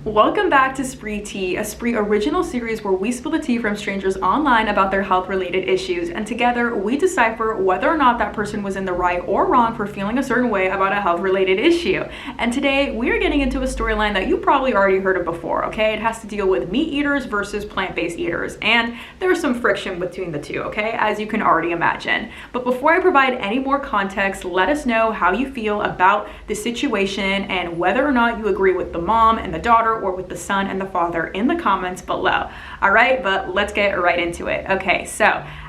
Welcome back to Spree Tea, a Spree original series where we spill the tea from strangers online about their health-related issues, and together we decipher whether or not that person was in the right or wrong for feeling a certain way about a health-related issue. And today we are getting into a storyline that you probably already heard of before, okay? It has to deal with meat eaters versus plant-based eaters, and there's some friction between the two, okay? As you can already imagine. But before I provide any more context, let us know how you feel about the situation and whether or not you agree with the mom and the daughter or with the son and the father in the comments below. All right, but let's get right into it. Okay, so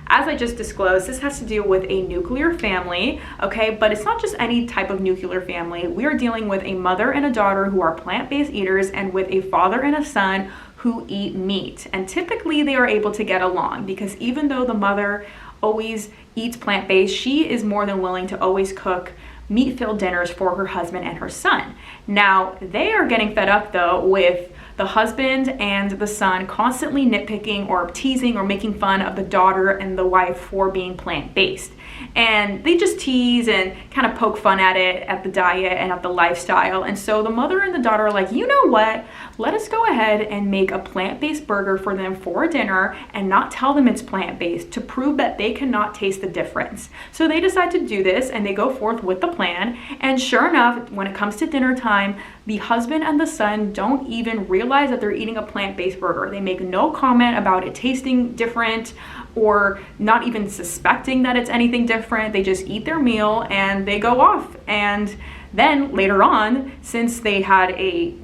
as I just disclosed, this has to deal with a nuclear family, okay? But it's not just any type of nuclear family. We are dealing with a mother and a daughter who are plant-based eaters and with a father and a son who eat meat. And typically they are able to get along because even though the mother always eats plant-based, she is more than willing to always cook meat-filled dinners for her husband and her son. Now, they are getting fed up though with the husband and the son constantly nitpicking or teasing or making fun of the daughter and the wife for being plant-based. And they just tease and kind of poke fun at it, at the diet and at the lifestyle. And so the mother and the daughter are like, you know what? Let us go ahead and make a plant-based burger for them for dinner and not tell them it's plant-based to prove that they cannot taste the difference. So they decide to do this and they go forth with the plan. And sure enough, when it comes to dinner time, the husband and the son don't even realize that they're eating a plant-based burger. They make no comment about it tasting different or not even suspecting that it's anything different. They just eat their meal and they go off. And then later on, since they had a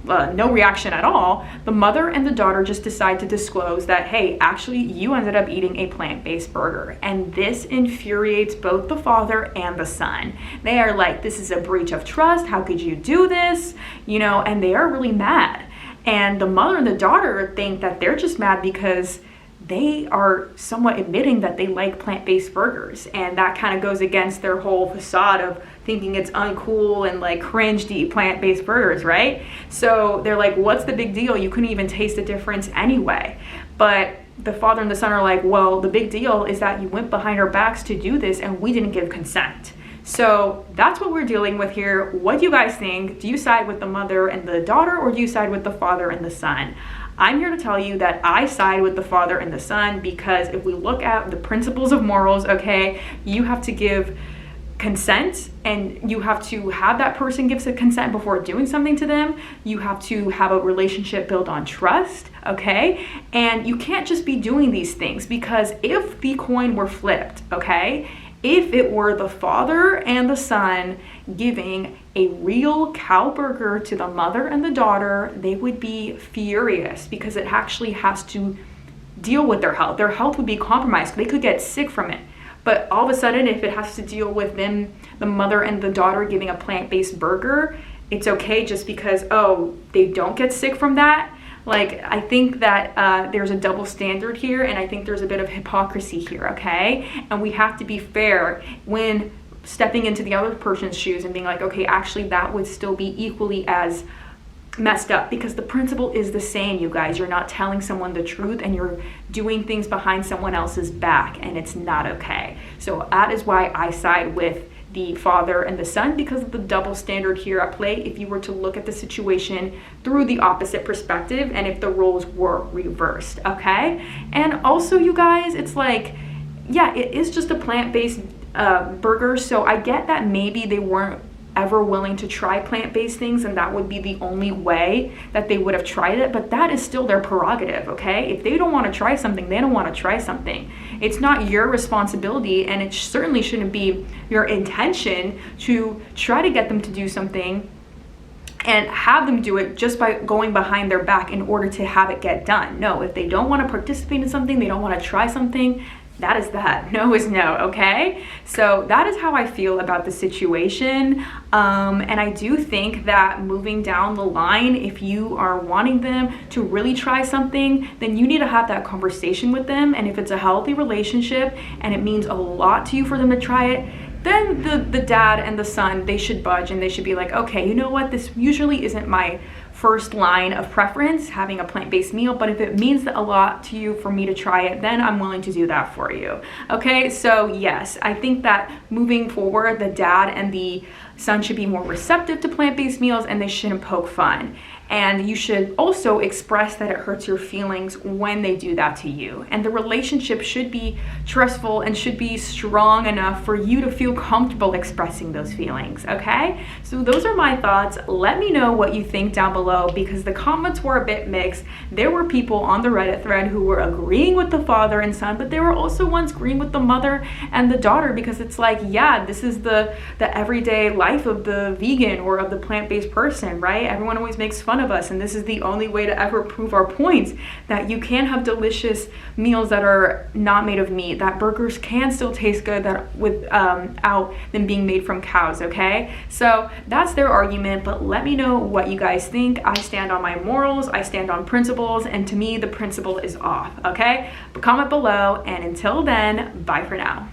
no reaction at all, the mother and the daughter just decide to disclose that, hey, actually you ended up eating a plant-based burger. And this infuriates both the father and the son. They are like, this is a breach of trust. How could you do this? You know, and they are really mad. And the mother and the daughter think that they're just mad because they are somewhat admitting that they like plant-based burgers, and that kind of goes against their whole facade of thinking it's uncool and like cringe to eat plant-based burgers, right? So they're like, what's the big deal? You couldn't even taste the difference anyway. But the father and the son are like, well, the big deal is that you went behind our backs to do this and we didn't give consent. So that's what we're dealing with here. What do you guys think? Do you side with the mother and the daughter, or do you side with the father and the son? I'm here to tell you that I side with the father and the son because if we look at the principles of morals, okay, you have to give consent and you have to have that person give some consent before doing something to them. You have to have a relationship built on trust, okay? And you can't just be doing these things because if the coin were flipped, okay, if it were the father and the son giving a real cow burger to the mother and the daughter, they would be furious because it actually has to deal with their health. Their health would be compromised. They could get sick from it. But all of a sudden, if it has to deal with them, the mother and the daughter giving a plant-based burger, it's okay just because, oh, they don't get sick from that. Like, I think that there's a double standard here, and I think there's a bit of hypocrisy here, okay? And we have to be fair when stepping into the other person's shoes and being like, okay, actually that would still be equally as messed up because the principle is the same, you guys. You're not telling someone the truth and you're doing things behind someone else's back, and it's not okay. So that is why I side with the father and the son, because of the double standard here at play if you were to look at the situation through the opposite perspective and if the roles were reversed, okay? And also, you guys, it's like, yeah, it is just a plant-based burger, so I get that maybe they weren't ever willing to try plant-based things and that would be the only way that they would have tried it, but that is still their prerogative, okay? If they don't want to try something, they don't want to try something. It's not your responsibility, and it certainly shouldn't be your intention to try to get them to do something and have them do it just by going behind their back in order to have it get done. No, if they don't want to participate in something, they don't want to try something, that is that. No is no, okay? So that is how I feel about the situation. And I do think that moving down the line, if you are wanting them to really try something, then you need to have that conversation with them. And if it's a healthy relationship and it means a lot to you for them to try it, then the dad and the son, they should budge and they should be like, okay, you know what? This usually isn't my first line of preference, having a plant-based meal, but if it means a lot to you for me to try it, then I'm willing to do that for you. Okay, so yes, I think that moving forward, the dad and the son should be more receptive to plant-based meals, and they shouldn't poke fun. And you should also express that it hurts your feelings when they do that to you. And the relationship should be trustful and should be strong enough for you to feel comfortable expressing those feelings, okay? So those are my thoughts. Let me know what you think down below, because the comments were a bit mixed. There were people on the Reddit thread who were agreeing with the father and son, but there were also ones agreeing with the mother and the daughter, because it's like, yeah, this is the everyday life of the vegan or of the plant-based person, right? Everyone always makes fun of us, and this is the only way to ever prove our points, that you can have delicious meals that are not made of meat, that burgers can still taste good that without them being made from cows, okay? So that's their argument, but let me know what you guys think. I stand on my morals, I stand on principles, and to me the principle is off, okay? But comment below, and until then, bye for now.